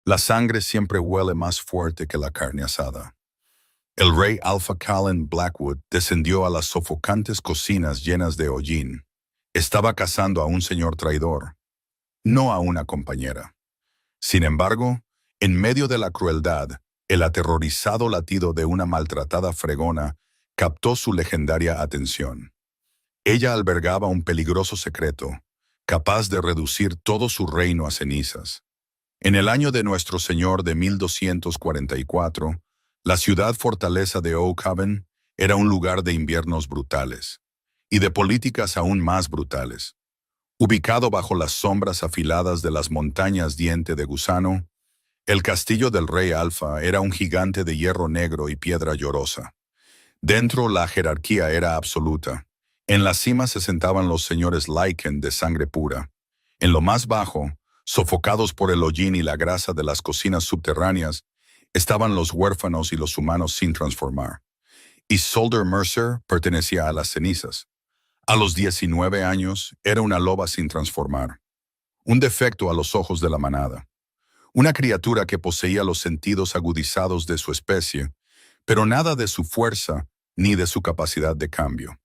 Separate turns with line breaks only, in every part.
La sangre siempre huele más fuerte que la carne asada. El rey Alpha Callan Blackwood descendió a las sofocantes cocinas llenas de hollín. Estaba cazando a un señor traidor, no a una compañera. Sin embargo, en medio de la crueldad, el aterrorizado latido de una maltratada fregona captó su legendaria atención. Ella albergaba un peligroso secreto, capaz de reducir todo su reino a cenizas. En el año de Nuestro Señor de 1244, la ciudad fortaleza de Oakhaven era un lugar de inviernos brutales y de políticas aún más brutales. Ubicado bajo las sombras afiladas de las montañas Diente de Gusano, el castillo del rey Alfa era un gigante de hierro negro y piedra llorosa. Dentro la jerarquía era absoluta. En la cima se sentaban los señores Lycan de sangre pura. En lo más bajo, sofocados por el hollín y la grasa de las cocinas subterráneas, estaban los huérfanos y los humanos sin transformar. Isolde Mercer pertenecía a las cenizas. A los 19 años, era una loba sin transformar. Un defecto a los ojos de la manada. Una criatura que poseía los sentidos agudizados de su especie, pero nada de su fuerza ni de su capacidad de cambio.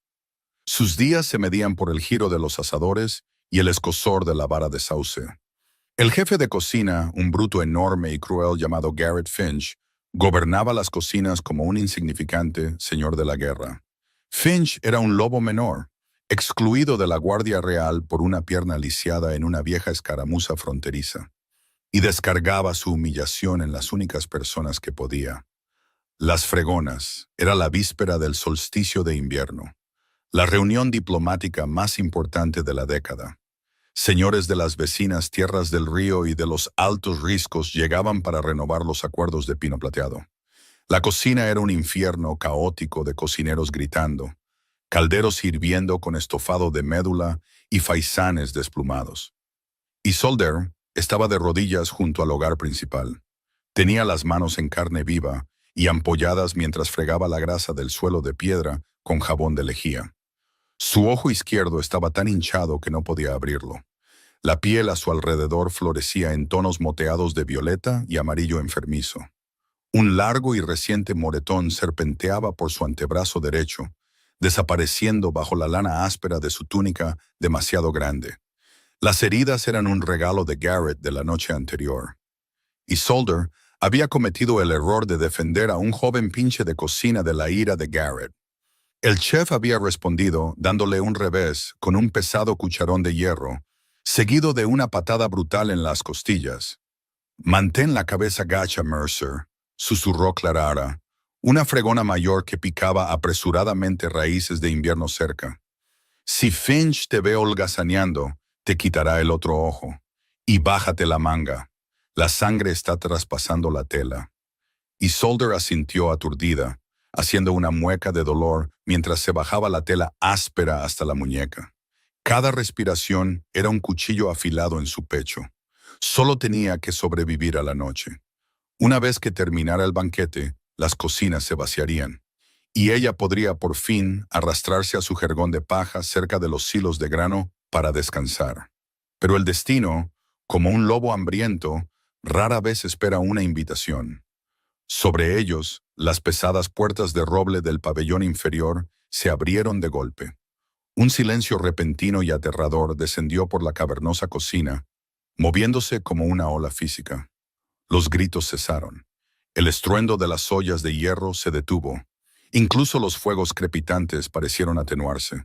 Sus días se medían por el giro de los asadores y el escozor de la vara de sauce. El jefe de cocina, un bruto enorme y cruel llamado Garrett Finch, gobernaba las cocinas como un insignificante señor de la guerra. Finch era un lobo menor, excluido de la Guardia Real por una pierna lisiada en una vieja escaramuza fronteriza, y descargaba su humillación en las únicas personas que podía. Las fregonas. Era la víspera del solsticio de invierno, la reunión diplomática más importante de la década. Señores de las vecinas tierras del río y de los altos riscos llegaban para renovar los acuerdos de pino plateado. La cocina era un infierno caótico de cocineros gritando, calderos hirviendo con estofado de médula y faisanes desplumados. Isolde estaba de rodillas junto al hogar principal. Tenía las manos en carne viva y ampolladas mientras fregaba la grasa del suelo de piedra con jabón de lejía. Su ojo izquierdo estaba tan hinchado que no podía abrirlo. La piel a su alrededor florecía en tonos moteados de violeta y amarillo enfermizo. Un largo y reciente moretón serpenteaba por su antebrazo derecho, desapareciendo bajo la lana áspera de su túnica demasiado grande. Las heridas eran un regalo de Garrett de la noche anterior. Isolde había cometido el error de defender a un joven pinche de cocina de la ira de Garrett. El chef había respondido dándole un revés con un pesado cucharón de hierro, seguido de una patada brutal en las costillas. «Mantén la cabeza gacha, Mercer», susurró Clarara, una fregona mayor que picaba apresuradamente raíces de invierno cerca. «Si Finch te ve holgazaneando, te quitará el otro ojo. Y bájate la manga. La sangre está traspasando la tela». Isolde asintió aturdida, haciendo una mueca de dolor mientras se bajaba la tela áspera hasta la muñeca. Cada respiración era un cuchillo afilado en su pecho. Solo tenía que sobrevivir a la noche. Una vez que terminara el banquete, las cocinas se vaciarían, y ella podría por fin arrastrarse a su jergón de paja cerca de los silos de grano para descansar. Pero el destino, como un lobo hambriento, rara vez espera una invitación. Sobre ellos, las pesadas puertas de roble del pabellón inferior se abrieron de golpe. Un silencio repentino y aterrador descendió por la cavernosa cocina, moviéndose como una ola física. Los gritos cesaron. El estruendo de las ollas de hierro se detuvo. Incluso los fuegos crepitantes parecieron atenuarse.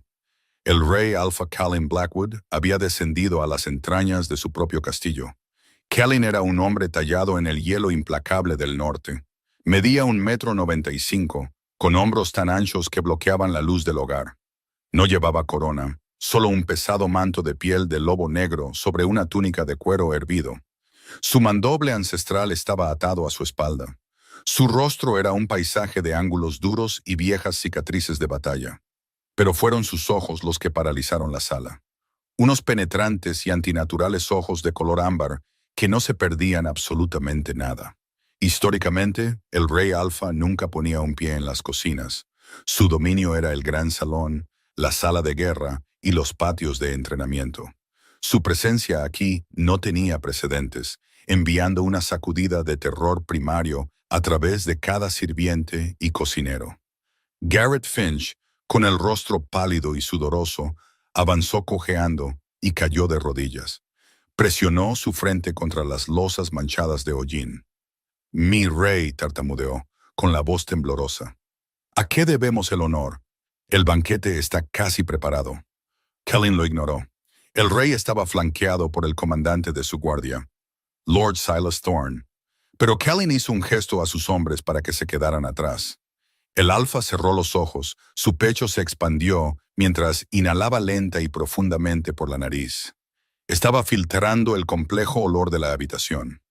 El rey Alpha Callan Blackwood había descendido a las entrañas de su propio castillo. Callan era un hombre tallado en el hielo implacable del norte. Medía 1,95 m, con hombros tan anchos que bloqueaban la luz del hogar. No llevaba corona, solo un pesado manto de piel de lobo negro sobre una túnica de cuero hervido. Su mandoble ancestral estaba atado a su espalda. Su rostro era un paisaje de ángulos duros y viejas cicatrices de batalla. Pero fueron sus ojos los que paralizaron la sala. Unos penetrantes y antinaturales ojos de color ámbar que no se perdían absolutamente nada. Históricamente, el rey Alfa nunca ponía un pie en las cocinas. Su dominio era el gran salón, la sala de guerra y los patios de entrenamiento. Su presencia aquí no tenía precedentes. enviando una sacudida de terror primario a través de cada sirviente y cocinero. Garrett Finch, con el rostro pálido y sudoroso, avanzó cojeando y cayó de rodillas. Presionó su frente contra las losas manchadas de hollín. «Mi rey», tartamudeó, con la voz temblorosa. «¿A qué debemos el honor? El banquete está casi preparado». Kellyn lo ignoró. El rey estaba flanqueado por el comandante de su guardia, Lord Silas Thorne. Pero Kellyn hizo un gesto a sus hombres para que se quedaran atrás. El alfa cerró los ojos, su pecho se expandió mientras inhalaba lenta y profundamente por la nariz. Estaba filtrando el complejo olor de la habitación.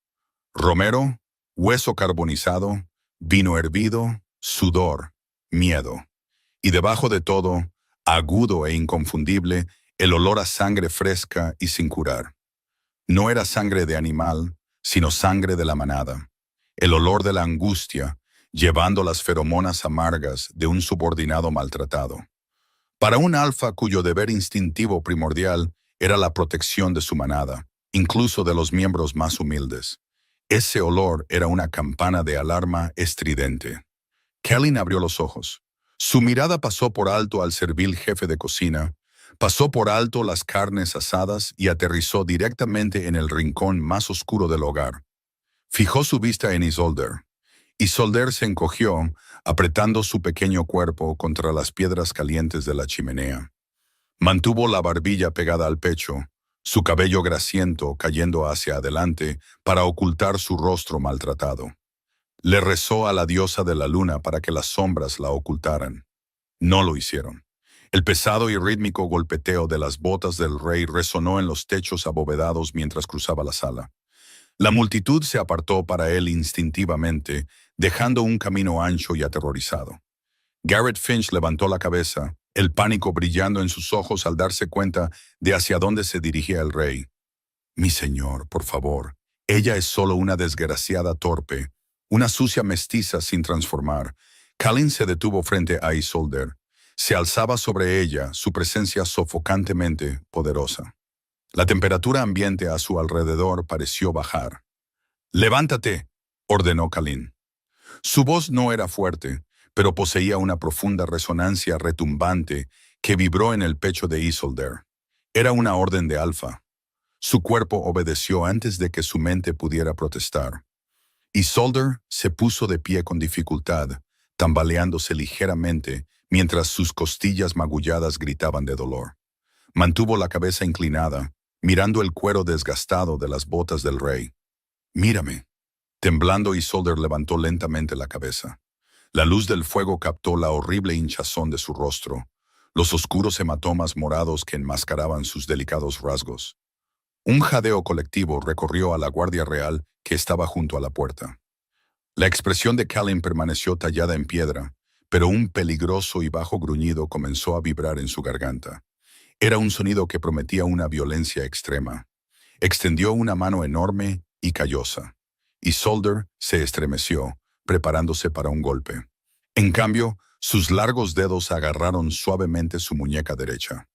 Romero, hueso carbonizado, vino hervido, sudor, miedo. Y debajo de todo, agudo e inconfundible, el olor a sangre fresca y sin curar. No era sangre de animal, sino sangre de la manada. El olor de la angustia, llevando las feromonas amargas de un subordinado maltratado. Para un alfa cuyo deber instintivo primordial era la protección de su manada, incluso de los miembros más humildes. Ese olor era una campana de alarma estridente. Kellyn abrió los ojos. Su mirada pasó por alto al servil jefe de cocina, pasó por alto las carnes asadas y aterrizó directamente en el rincón más oscuro del hogar. Fijó su vista en Isolde. Isolde se encogió, apretando su pequeño cuerpo contra las piedras calientes de la chimenea. Mantuvo la barbilla pegada al pecho, su cabello grasiento cayendo hacia adelante para ocultar su rostro maltratado. Le rezó a la diosa de la luna para que las sombras la ocultaran. No lo hicieron. El pesado y rítmico golpeteo de las botas del rey resonó en los techos abovedados mientras cruzaba la sala. La multitud se apartó para él instintivamente, dejando un camino ancho y aterrorizado. Garrett Finch levantó la cabeza, el pánico brillando en sus ojos al darse cuenta de hacia dónde se dirigía el rey. «Mi señor, por favor, ella es solo una desgraciada torpe, una sucia mestiza sin transformar». Kellyn se detuvo frente a Isolde. Se alzaba sobre ella, su presencia sofocantemente poderosa. La temperatura ambiente a su alrededor pareció bajar. «Levántate», ordenó Kellyn. Su voz no era fuerte, pero poseía una profunda resonancia retumbante que vibró en el pecho de Isolde. Era una orden de alfa. Su cuerpo obedeció antes de que su mente pudiera protestar. Isolde se puso de pie con dificultad, tambaleándose ligeramente mientras sus costillas magulladas gritaban de dolor. Mantuvo la cabeza inclinada, mirando el cuero desgastado de las botas del rey. «Mírame». Temblando, Isolde levantó lentamente la cabeza. La luz del fuego captó la horrible hinchazón de su rostro, los oscuros hematomas morados que enmascaraban sus delicados rasgos. Un jadeo colectivo recorrió a la guardia real que estaba junto a la puerta. La expresión de Kellyn permaneció tallada en piedra, pero un peligroso y bajo gruñido comenzó a vibrar en su garganta. Era un sonido que prometía una violencia extrema. Extendió una mano enorme y callosa. Isolde se estremeció, preparándose para un golpe. En cambio, sus largos dedos agarraron suavemente su muñeca derecha.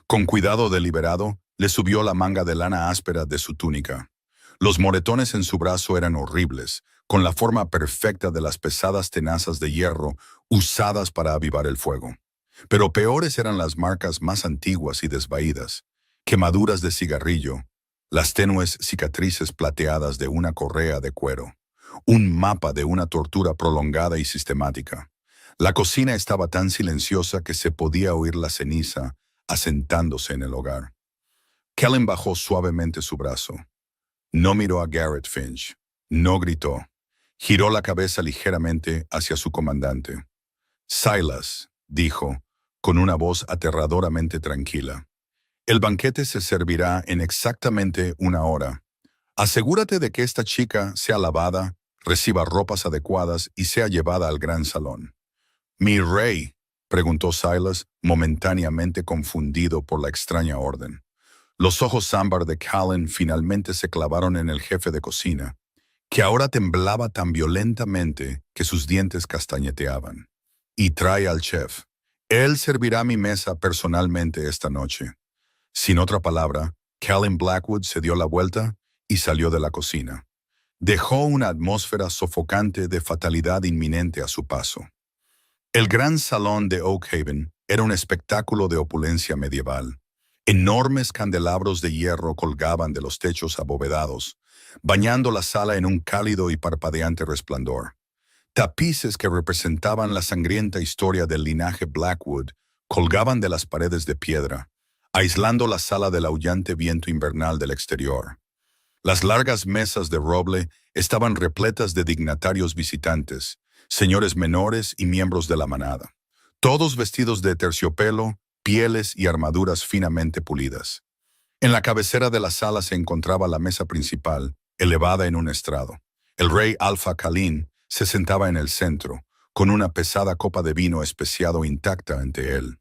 Con cuidado deliberado, le subió la manga de lana áspera de su túnica. Los moretones en su brazo eran horribles, con la forma perfecta de las pesadas tenazas de hierro usadas para avivar el fuego. Pero peores eran las marcas más antiguas y desvaídas, quemaduras de cigarrillo, las tenues cicatrices plateadas de una correa de cuero, un mapa de una tortura prolongada y sistemática. La cocina estaba tan silenciosa que se podía oír la ceniza asentándose en el hogar. Kellyn bajó suavemente su brazo. No miró a Garrett Finch. No gritó. Giró la cabeza ligeramente hacia su comandante. «Silas», dijo, con una voz aterradoramente tranquila. «El banquete se servirá en exactamente 1 hora. Asegúrate de que esta chica sea lavada, reciba ropas adecuadas y sea llevada al gran salón». «¿Mi rey?», preguntó Silas, momentáneamente confundido por la extraña orden. Los ojos ámbar de Kellyn finalmente se clavaron en el jefe de cocina, que ahora temblaba tan violentamente que sus dientes castañeteaban. «Y trae al chef. Él servirá mi mesa personalmente esta noche». Sin otra palabra, Kellyn Blackwood se dio la vuelta y salió de la cocina. Dejó una atmósfera sofocante de fatalidad inminente a su paso. El gran salón de Oakhaven era un espectáculo de opulencia medieval. Enormes candelabros de hierro colgaban de los techos abovedados, bañando la sala en un cálido y parpadeante resplandor. Tapices que representaban la sangrienta historia del linaje Blackwood colgaban de las paredes de piedra, aislando la sala del aullante viento invernal del exterior. Las largas mesas de roble estaban repletas de dignatarios visitantes, señores menores y miembros de la manada, todos vestidos de terciopelo, pieles y armaduras finamente pulidas. En la cabecera de la sala se encontraba la mesa principal, elevada en un estrado. El rey Alfa Khalin se sentaba en el centro, con una pesada copa de vino especiado intacta ante él.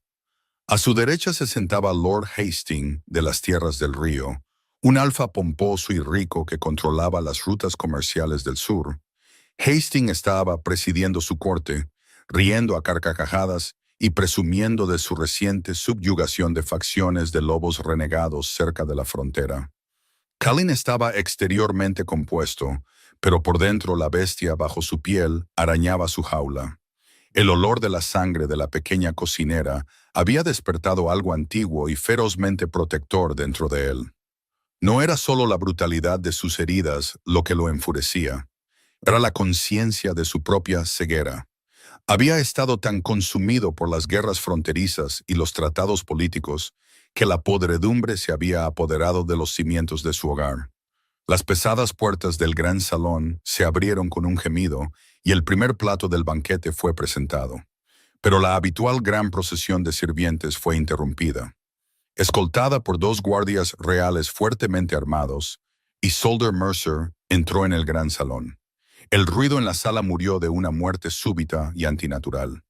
A su derecha se sentaba Lord Hastings de las Tierras del Río, un alfa pomposo y rico que controlaba las rutas comerciales del sur. Hastings estaba presidiendo su corte, riendo a carcajadas y presumiendo de su reciente subyugación de facciones de lobos renegados cerca de la frontera. Khalin estaba exteriormente compuesto, pero por dentro la bestia bajo su piel arañaba su jaula. El olor de la sangre de la pequeña cocinera había despertado algo antiguo y ferozmente protector dentro de él. No era solo la brutalidad de sus heridas lo que lo enfurecía, era la conciencia de su propia ceguera. Había estado tan consumido por las guerras fronterizas y los tratados políticos que la podredumbre se había apoderado de los cimientos de su hogar. Las pesadas puertas del gran salón se abrieron con un gemido y el primer plato del banquete fue presentado. Pero la habitual gran procesión de sirvientes fue interrumpida. Escoltada por dos guardias reales fuertemente armados, Isolde Mercer entró en el gran salón. El ruido en la sala murió de una muerte súbita y antinatural.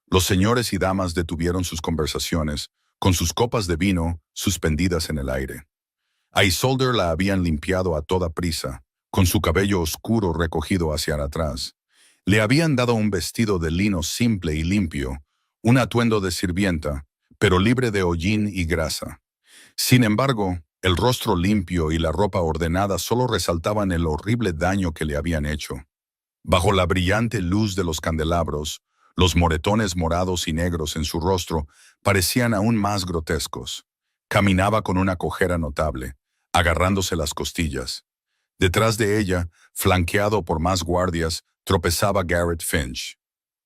Los señores y damas detuvieron sus conversaciones, con sus copas de vino suspendidas en el aire. A Isolde la habían limpiado a toda prisa, con su cabello oscuro recogido hacia atrás. Le habían dado un vestido de lino simple y limpio, un atuendo de sirvienta, pero libre de hollín y grasa. Sin embargo, el rostro limpio y la ropa ordenada solo resaltaban el horrible daño que le habían hecho. Bajo la brillante luz de los candelabros, los moretones morados y negros en su rostro parecían aún más grotescos. Caminaba con una cojera notable, agarrándose las costillas. Detrás de ella, flanqueado por más guardias, tropezaba Garrett Finch.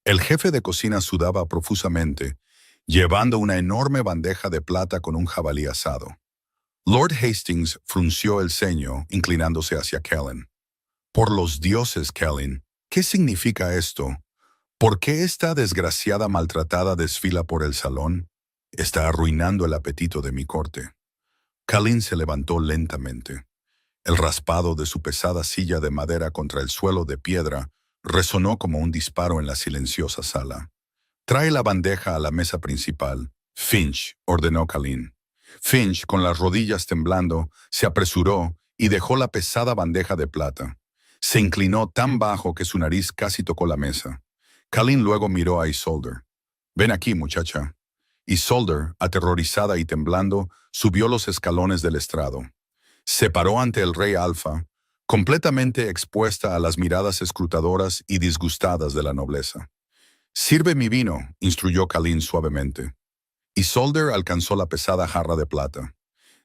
El jefe de cocina sudaba profusamente, llevando una enorme bandeja de plata con un jabalí asado. Lord Hastings frunció el ceño, inclinándose hacia Kellen. «Por los dioses, Kellen, ¿qué significa esto? ¿Por qué esta desgraciada maltratada desfila por el salón? Está arruinando el apetito de mi corte». Kellen se levantó lentamente. El raspado de su pesada silla de madera contra el suelo de piedra resonó como un disparo en la silenciosa sala. «Trae la bandeja a la mesa principal», Finch ordenó Kellen. Finch, con las rodillas temblando, se apresuró y dejó la pesada bandeja de plata. Se inclinó tan bajo que su nariz casi tocó la mesa. Kellen luego miró a Isolde. «Ven aquí, muchacha». Isolde, aterrorizada y temblando, subió los escalones del estrado. Se paró ante el rey Alfa, completamente expuesta a las miradas escrutadoras y disgustadas de la nobleza. «Sirve mi vino», instruyó Kellen suavemente. Isolde alcanzó la pesada jarra de plata.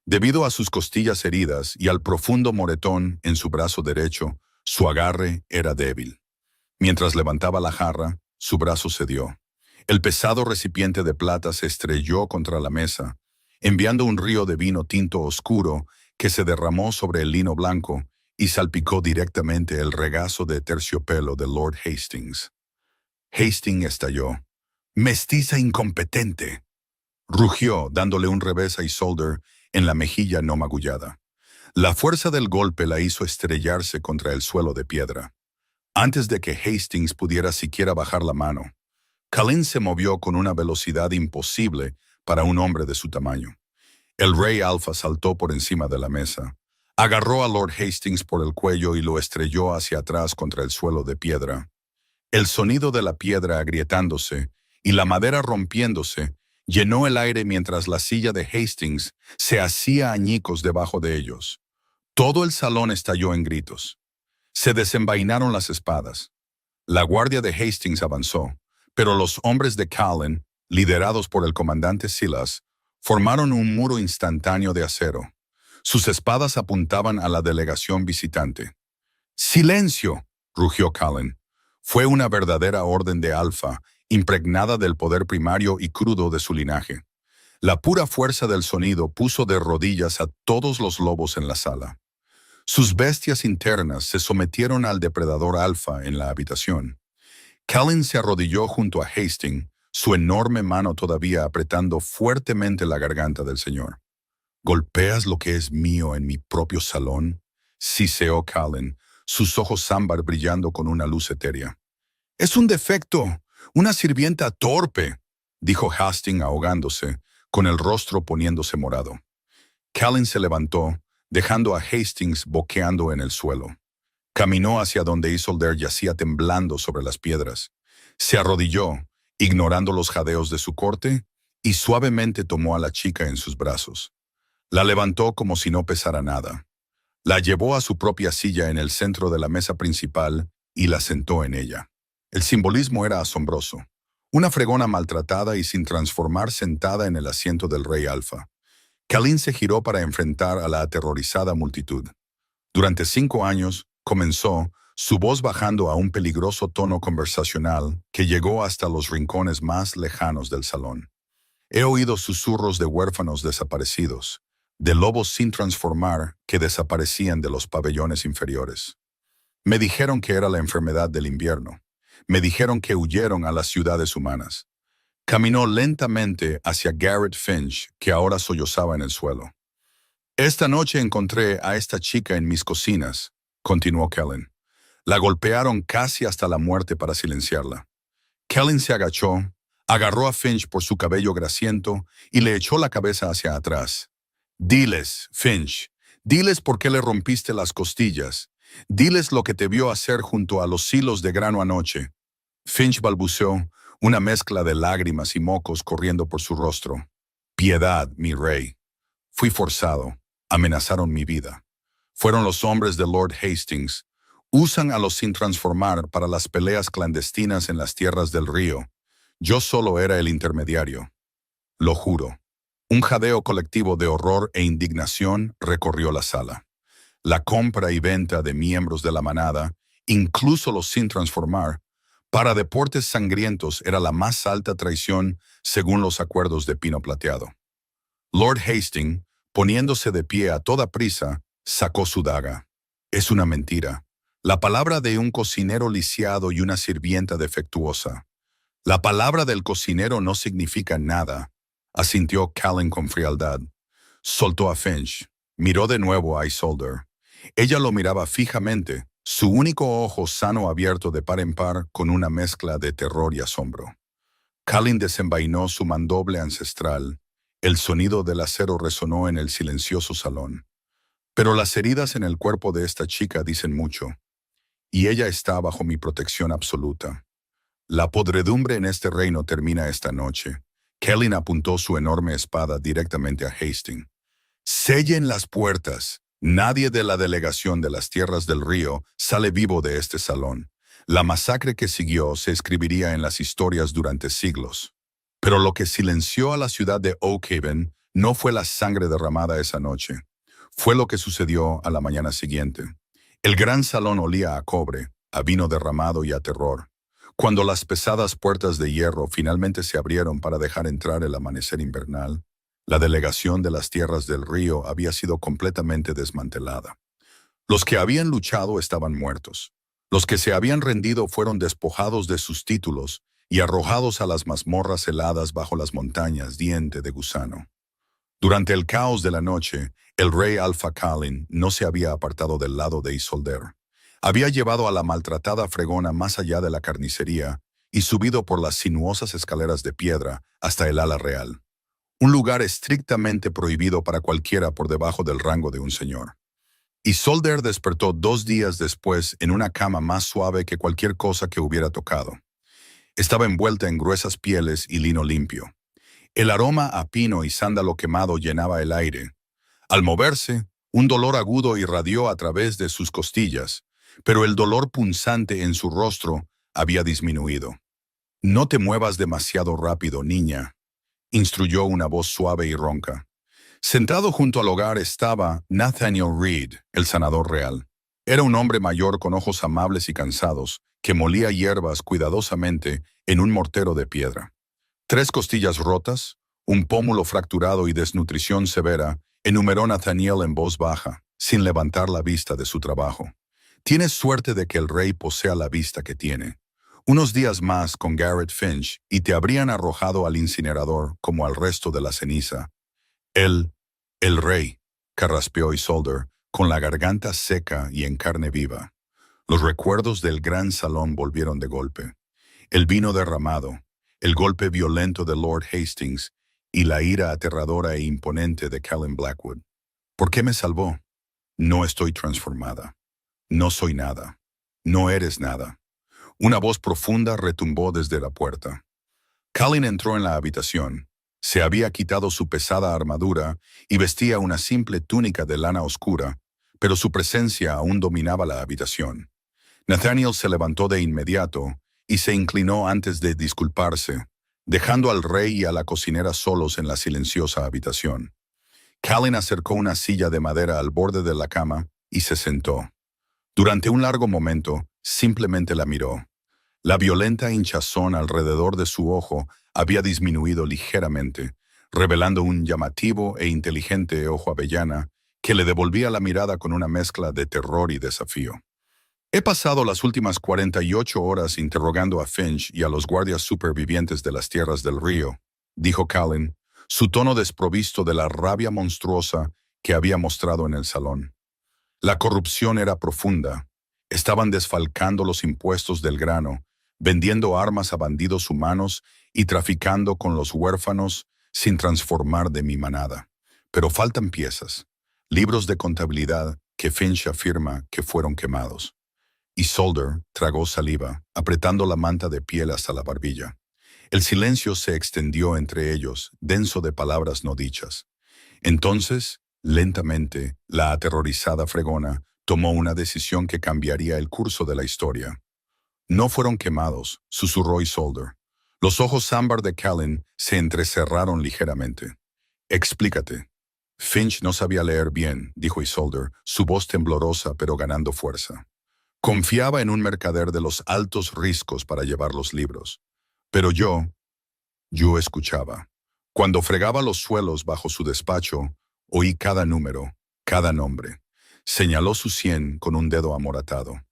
Debido a sus costillas heridas y al profundo moretón en su brazo derecho, su agarre era débil. Mientras levantaba la jarra, su brazo cedió. El pesado recipiente de plata se estrelló contra la mesa, enviando un río de vino tinto oscuro que se derramó sobre el lino blanco y salpicó directamente el regazo de terciopelo de Lord Hastings. Hastings estalló. «¡Mestiza incompetente!», rugió, dándole un revés a Isolde en la mejilla no magullada. La fuerza del golpe la hizo estrellarse contra el suelo de piedra. Antes de que Hastings pudiera siquiera bajar la mano, Kellen se movió con una velocidad imposible para un hombre de su tamaño. El rey Alfa saltó por encima de la mesa, agarró a Lord Hastings por el cuello y lo estrelló hacia atrás contra el suelo de piedra. El sonido de la piedra agrietándose y la madera rompiéndose llenó el aire mientras la silla de Hastings se hacía añicos debajo de ellos. Todo el salón estalló en gritos. Se desenvainaron las espadas. La guardia de Hastings avanzó, pero los hombres de Callan, liderados por el comandante Silas, formaron un muro instantáneo de acero. Sus espadas apuntaban a la delegación visitante. ¡Silencio!, rugió Callan. Fue una verdadera orden de Alfa, impregnada del poder primario y crudo de su linaje. La pura fuerza del sonido puso de rodillas a todos los lobos en la sala. Sus bestias internas se sometieron al depredador Alfa en la habitación. Callan se arrodilló junto a Hastings, su enorme mano todavía apretando fuertemente la garganta del señor. ¿Golpeas lo que es mío en mi propio salón?, siseó Callan, sus ojos ámbar brillando con una luz etérea. «Es un defecto, una sirvienta torpe», dijo Hastings ahogándose, con el rostro poniéndose morado. Callan se levantó, dejando a Hastings boqueando en el suelo. Caminó hacia donde Isolde yacía temblando sobre las piedras. Se arrodilló, ignorando los jadeos de su corte, y suavemente tomó a la chica en sus brazos. La levantó como si no pesara nada. La llevó a su propia silla en el centro de la mesa principal y la sentó en ella. El simbolismo era asombroso. Una fregona maltratada y sin transformar sentada en el asiento del rey Alfa. Callan se giró para enfrentar a la aterrorizada multitud. Durante 5 años, comenzó, su voz bajando a un peligroso tono conversacional que llegó hasta los rincones más lejanos del salón. He oído susurros de huérfanos desaparecidos, de lobos sin transformar que desaparecían de los pabellones inferiores. Me dijeron que era la enfermedad del invierno. Me dijeron que huyeron a las ciudades humanas. Caminó lentamente hacia Garrett Finch, que ahora sollozaba en el suelo. «Esta noche encontré a esta chica en mis cocinas», continuó Callan. «La golpearon casi hasta la muerte para silenciarla». Callan se agachó, agarró a Finch por su cabello grasiento y le echó la cabeza hacia atrás. «Diles, Finch, diles por qué le rompiste las costillas. Diles lo que te vio hacer junto a los silos de grano anoche». Finch balbuceó, una mezcla de lágrimas y mocos corriendo por su rostro. «Piedad, mi rey. Fui forzado. Amenazaron mi vida. Fueron los hombres de Lord Hastings. Usan a los sin transformar para las peleas clandestinas en las tierras del río. Yo solo era el intermediario. Lo juro». Un jadeo colectivo de horror e indignación recorrió la sala. La compra y venta de miembros de la manada, incluso los sin transformar, para deportes sangrientos era la más alta traición según los acuerdos de Pino Plateado. Lord Hastings, poniéndose de pie a toda prisa, sacó su daga. «Es una mentira. La palabra de un cocinero lisiado y una sirvienta defectuosa. La palabra del cocinero no significa nada», asintió Callan con frialdad. Soltó a Finch. Miró de nuevo a Isolde. Ella lo miraba fijamente, su único ojo sano abierto de par en par con una mezcla de terror y asombro. Callan desenvainó su mandoble ancestral. El sonido del acero resonó en el silencioso salón. «Pero las heridas en el cuerpo de esta chica dicen mucho. Y ella está bajo mi protección absoluta. La podredumbre en este reino termina esta noche». Callan apuntó su enorme espada directamente a Hastings. «Sellen las puertas. Nadie de la delegación de las tierras del río sale vivo de este salón. La masacre que siguió se escribiría en las historias durante siglos. Pero lo que silenció a la ciudad de Oakhaven no fue la sangre derramada esa noche. Fue lo que sucedió a la mañana siguiente. El gran salón olía a cobre, a vino derramado y a terror. Cuando las pesadas puertas de hierro finalmente se abrieron para dejar entrar el amanecer invernal, la delegación de las tierras del río había sido completamente desmantelada. Los que habían luchado estaban muertos. Los que se habían rendido fueron despojados de sus títulos y arrojados a las mazmorras heladas bajo las montañas diente de gusano. Durante el caos de la noche, el rey Alfa Callan no se había apartado del lado de Isolde. Había llevado a la maltratada fregona más allá de la carnicería y subido por las sinuosas escaleras de piedra hasta el ala real, un lugar estrictamente prohibido para cualquiera por debajo del rango de un señor. Isolde despertó 2 días después en una cama más suave que cualquier cosa que hubiera tocado. Estaba envuelta en gruesas pieles y lino limpio. El aroma a pino y sándalo quemado llenaba el aire. Al moverse, un dolor agudo irradió a través de sus costillas, pero el dolor punzante en su rostro había disminuido. «No te muevas demasiado rápido, niña», instruyó una voz suave y ronca. Sentado junto al hogar estaba Nathaniel Reed, el sanador real. Era un hombre mayor con ojos amables y cansados, que molía hierbas cuidadosamente en un mortero de piedra. 3 costillas rotas, un pómulo fracturado y desnutrición severa, enumeró Nathaniel en voz baja, sin levantar la vista de su trabajo. «Tienes suerte de que el rey posea la vista que tiene. Unos días más con Garrett Finch y te habrían arrojado al incinerador como al resto de la ceniza». El rey, carraspeó Isolde, con la garganta seca y en carne viva. Los recuerdos del gran salón volvieron de golpe. El vino derramado, el golpe violento de Lord Hastings y la ira aterradora e imponente de Callum Blackwood. ¿Por qué me salvó? No estoy transformada. No soy nada. No eres nada. Una voz profunda retumbó desde la puerta. Callum entró en la habitación. Se había quitado su pesada armadura y vestía una simple túnica de lana oscura, pero su presencia aún dominaba la habitación. Nathaniel se levantó de inmediato y se inclinó antes de disculparse, dejando al rey y a la cocinera solos en la silenciosa habitación. Callum acercó una silla de madera al borde de la cama y se sentó. Durante un largo momento, simplemente la miró. La violenta hinchazón alrededor de su ojo había disminuido ligeramente, revelando un llamativo e inteligente ojo avellana que le devolvía la mirada con una mezcla de terror y desafío. «He pasado las últimas 48 horas interrogando a Finch y a los guardias supervivientes de las tierras del río», dijo Callum, su tono desprovisto de la rabia monstruosa que había mostrado en el salón. La corrupción era profunda. Estaban desfalcando los impuestos del grano, vendiendo armas a bandidos humanos y traficando con los huérfanos sin transformar de mi manada. Pero faltan piezas, libros de contabilidad que Finch afirma que fueron quemados. Isolde tragó saliva, apretando la manta de piel hasta la barbilla. El silencio se extendió entre ellos, denso de palabras no dichas. Entonces, lentamente, la aterrorizada fregona tomó una decisión que cambiaría el curso de la historia. «No fueron quemados», susurró Isolde. Los ojos ámbar de Callum se entrecerraron ligeramente. «Explícate». «Finch no sabía leer bien», dijo Isolde, su voz temblorosa pero ganando fuerza. «Confiaba en un mercader de los altos riscos para llevar los libros. Pero yo escuchaba. Cuando fregaba los suelos bajo su despacho, oí cada número, cada nombre». Señaló su sien con un dedo amoratado.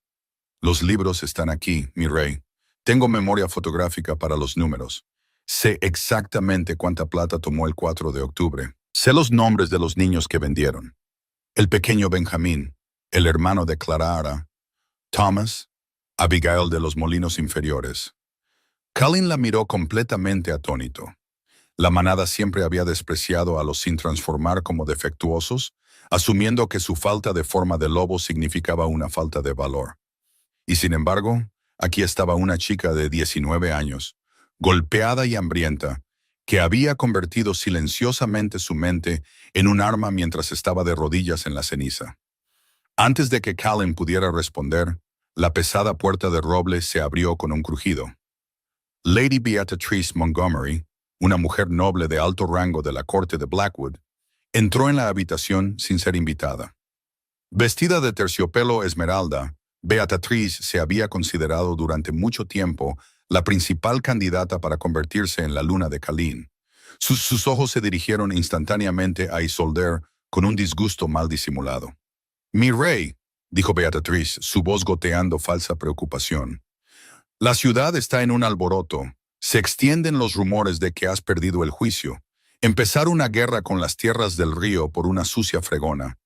«Los libros están aquí, mi rey. Tengo memoria fotográfica para los números. Sé exactamente cuánta plata tomó el 4 de octubre. Sé los nombres de los niños que vendieron. El pequeño Benjamín, el hermano de Clara, Thomas, Abigail de los Molinos Inferiores». Callum la miró completamente atónito. La manada siempre había despreciado a los sin transformar como defectuosos, asumiendo que su falta de forma de lobo significaba una falta de valor. Y sin embargo, aquí estaba una chica de 19 años, golpeada y hambrienta, que había convertido silenciosamente su mente en un arma mientras estaba de rodillas en la ceniza. Antes de que Callum pudiera responder, la pesada puerta de roble se abrió con un crujido. Lady Beatrice Montgomery, una mujer noble de alto rango de la corte de Blackwood, entró en la habitación sin ser invitada. Vestida de terciopelo esmeralda, Beatrice se había considerado durante mucho tiempo la principal candidata para convertirse en la luna de Callum. Sus ojos se dirigieron instantáneamente a Isolde con un disgusto mal disimulado. «Mi rey», dijo Beatrice, su voz goteando falsa preocupación. «La ciudad está en un alboroto. Se extienden los rumores de que has perdido el juicio. Empezar una guerra con las tierras del río por una sucia fregona.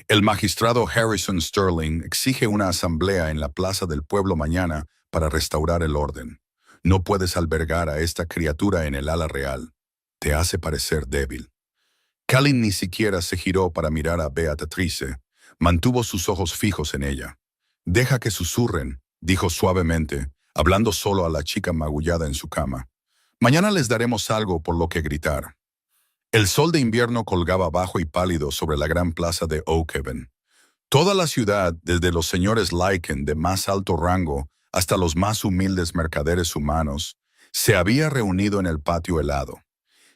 El magistrado Harrison Sterling exige una asamblea en la Plaza del Pueblo mañana para restaurar el orden. No puedes albergar a esta criatura en el ala real. Te hace parecer débil». Callum ni siquiera se giró para mirar a Beatrice. Mantuvo sus ojos fijos en ella. «Deja que susurren», dijo suavemente, hablando solo a la chica magullada en su cama. «Mañana les daremos algo por lo que gritar». El sol de invierno colgaba bajo y pálido sobre la gran plaza de Oak Haven. Toda la ciudad, desde los señores Lycan de más alto rango hasta los más humildes mercaderes humanos, se había reunido en el patio helado.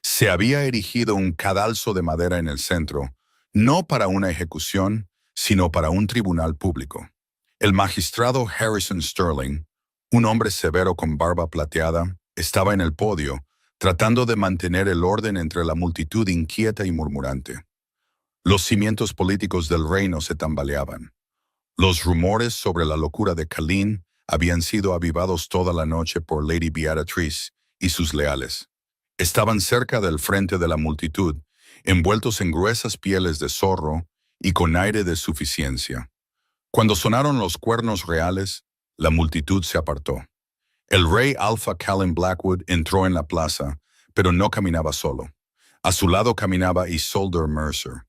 Se había erigido un cadalso de madera en el centro, no para una ejecución, sino para un tribunal público. El magistrado Harrison Sterling, un hombre severo con barba plateada, estaba en el podio, tratando de mantener el orden entre la multitud inquieta y murmurante. Los cimientos políticos del reino se tambaleaban. Los rumores sobre la locura de Colleen habían sido avivados toda la noche por Lady Beatrice y sus leales. Estaban cerca del frente de la multitud, envueltos en gruesas pieles de zorro y con aire de suficiencia. Cuando sonaron los cuernos reales, la multitud se apartó. El rey Alpha Callan Blackwood entró en la plaza, pero no caminaba solo. A su lado caminaba Isolde Mercer.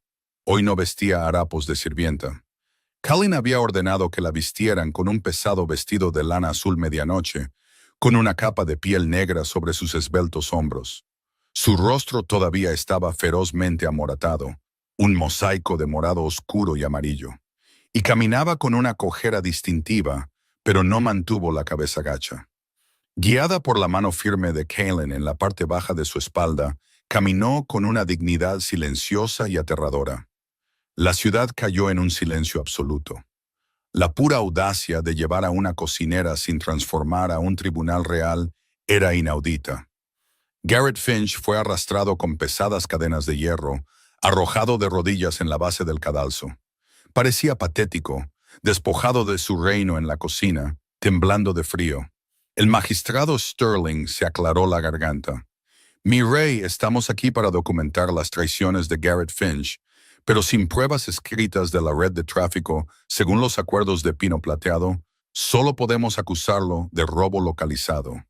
Hoy no vestía harapos de sirvienta. Callan había ordenado que la vistieran con un pesado vestido de lana azul medianoche, con una capa de piel negra sobre sus esbeltos hombros. Su rostro todavía estaba ferozmente amoratado, un mosaico de morado oscuro y amarillo, y caminaba con una cojera distintiva, pero no mantuvo la cabeza gacha. Guiada por la mano firme de Callan en la parte baja de su espalda, caminó con una dignidad silenciosa y aterradora. La ciudad cayó en un silencio absoluto. La pura audacia de llevar a una cocinera sin transformar a un tribunal real era inaudita. Garrett Finch fue arrastrado con pesadas cadenas de hierro, arrojado de rodillas en la base del cadalso. Parecía patético, despojado de su reino en la cocina, temblando de frío. El magistrado Sterling se aclaró la garganta. «Mi rey, estamos aquí para documentar las traiciones de Garrett Finch, pero sin pruebas escritas de la red de tráfico, según los acuerdos de Pino Plateado, solo podemos acusarlo de robo localizado».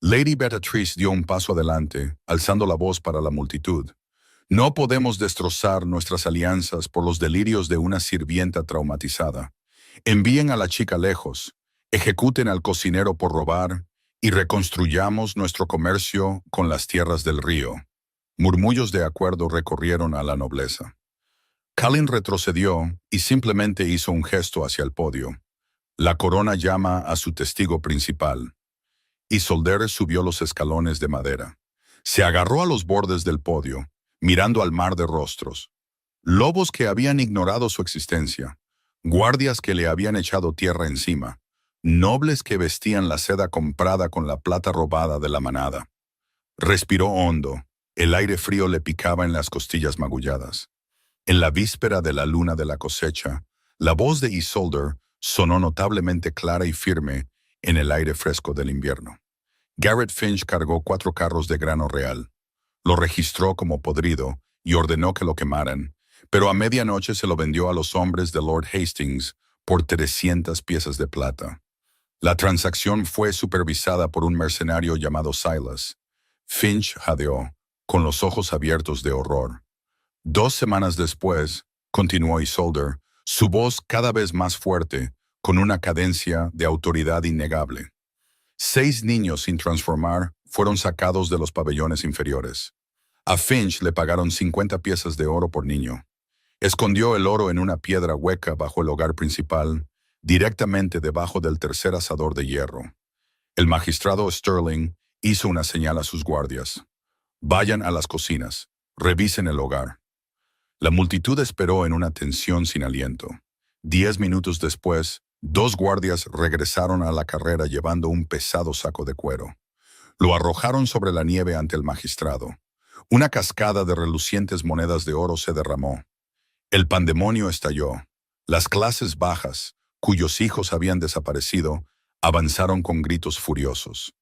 Lady Beatrice dio un paso adelante, alzando la voz para la multitud. «No podemos destrozar nuestras alianzas por los delirios de una sirvienta traumatizada. Envíen a la chica lejos, ejecuten al cocinero por robar y reconstruyamos nuestro comercio con las tierras del río». Murmullos de acuerdo recorrieron a la nobleza. Callan retrocedió y simplemente hizo un gesto hacia el podio. La corona llama a su testigo principal. Isolde subió los escalones de madera. Se agarró a los bordes del podio, mirando al mar de rostros. Lobos que habían ignorado su existencia, guardias que le habían echado tierra encima, nobles que vestían la seda comprada con la plata robada de la manada. Respiró hondo, el aire frío le picaba en las costillas magulladas. En la víspera de la luna de la cosecha, la voz de Isolde sonó notablemente clara y firme en el aire fresco del invierno. Garrett Finch cargó 4 carros de grano real. Lo registró como podrido y ordenó que lo quemaran, pero a medianoche se lo vendió a los hombres de Lord Hastings por 300 piezas de plata. La transacción fue supervisada por un mercenario llamado Silas. Finch jadeó, con los ojos abiertos de horror. 2 semanas después, continuó Isolde, su voz cada vez más fuerte, con una cadencia de autoridad innegable. 6 niños sin transformar fueron sacados de los pabellones inferiores. A Finch le pagaron 50 piezas de oro por niño. Escondió el oro en una piedra hueca bajo el hogar principal, directamente debajo del tercer asador de hierro. El magistrado Sterling hizo una señal a sus guardias. «Vayan a las cocinas, revisen el hogar». La multitud esperó en una tensión sin aliento. 10 minutos después, 2 guardias regresaron a la carrera llevando un pesado saco de cuero. Lo arrojaron sobre la nieve ante el magistrado. Una cascada de relucientes monedas de oro se derramó. El pandemonio estalló. Las clases bajas, cuyos hijos habían desaparecido, avanzaron con gritos furiosos.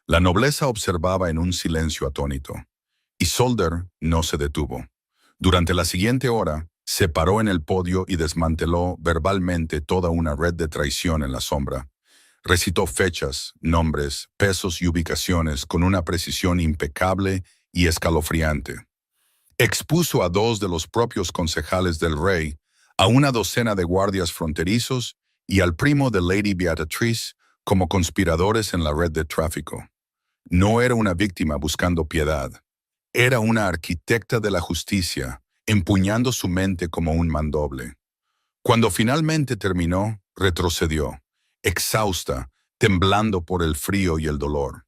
La nobleza observaba en un silencio atónito. Isolde no se detuvo. Durante la siguiente hora, se paró en el podio y desmanteló verbalmente toda una red de traición en la sombra. Recitó fechas, nombres, pesos y ubicaciones con una precisión impecable y escalofriante. Expuso a 2 de los propios concejales del rey, a una docena de guardias fronterizos y al primo de Lady Beatrice como conspiradores en la red de tráfico. No era una víctima buscando piedad. Era una arquitecta de la justicia, empuñando su mente como un mandoble. Cuando finalmente terminó, retrocedió, exhausta, temblando por el frío y el dolor.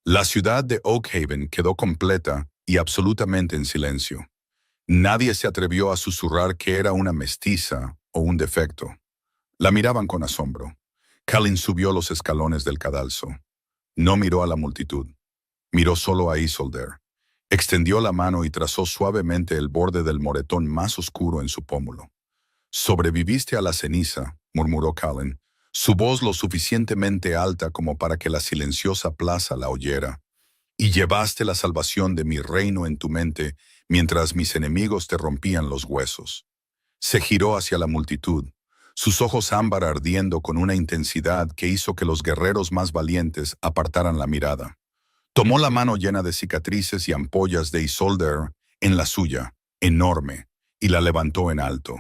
La ciudad de Oakhaven quedó completa y absolutamente en silencio. Nadie se atrevió a susurrar que era una mestiza o un defecto. La miraban con asombro. Callin subió los escalones del cadalso. No miró a la multitud. Miró solo a Isolde. Extendió la mano y trazó suavemente el borde del moretón más oscuro en su pómulo. «Sobreviviste a la ceniza», murmuró Callin, su voz lo suficientemente alta como para que la silenciosa plaza la oyera. «Y llevaste la salvación de mi reino en tu mente mientras mis enemigos te rompían los huesos». Se giró hacia la multitud, sus ojos ámbar ardiendo con una intensidad que hizo que los guerreros más valientes apartaran la mirada. Tomó la mano llena de cicatrices y ampollas de Isolde en la suya, enorme, y la levantó en alto.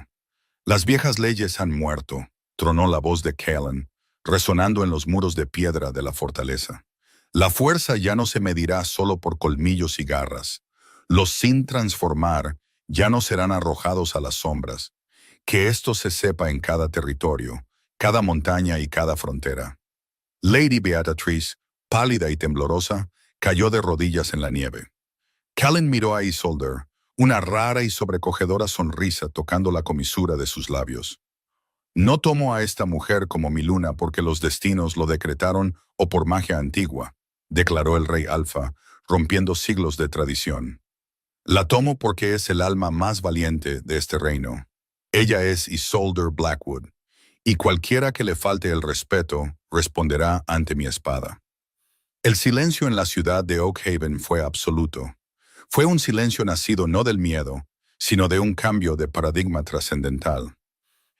«Las viejas leyes han muerto», tronó la voz de Callin, resonando en los muros de piedra de la fortaleza. «La fuerza ya no se medirá solo por colmillos y garras. Los sin transformar ya no serán arrojados a las sombras. Que esto se sepa en cada territorio, cada montaña y cada frontera». Lady Beatrice, pálida y temblorosa, cayó de rodillas en la nieve. Callin miró a Isolde, una rara y sobrecogedora sonrisa tocando la comisura de sus labios. «No tomo a esta mujer como mi luna porque los destinos lo decretaron o por magia antigua», declaró el rey Alfa, rompiendo siglos de tradición. «La tomo porque es el alma más valiente de este reino. Ella es Isolde Blackwood, y cualquiera que le falte el respeto responderá ante mi espada». El silencio en la ciudad de Oakhaven fue absoluto. Fue un silencio nacido no del miedo, sino de un cambio de paradigma trascendental.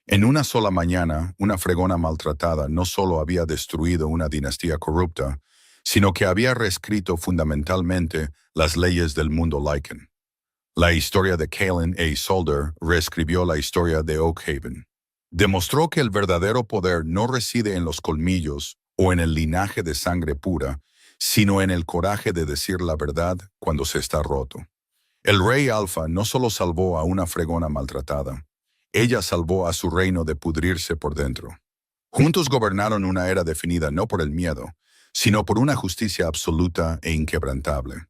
En una sola mañana, una fregona maltratada no solo había destruido una dinastía corrupta, sino que había reescrito fundamentalmente las leyes del mundo Lycan. La historia de Callin e Isolde reescribió la historia de Oakhaven. Demostró que el verdadero poder no reside en los colmillos o en el linaje de sangre pura, sino en el coraje de decir la verdad cuando se está roto. El rey Alfa no solo salvó a una fregona maltratada, ella salvó a su reino de pudrirse por dentro. Juntos gobernaron una era definida no por el miedo, sino por una justicia absoluta e inquebrantable.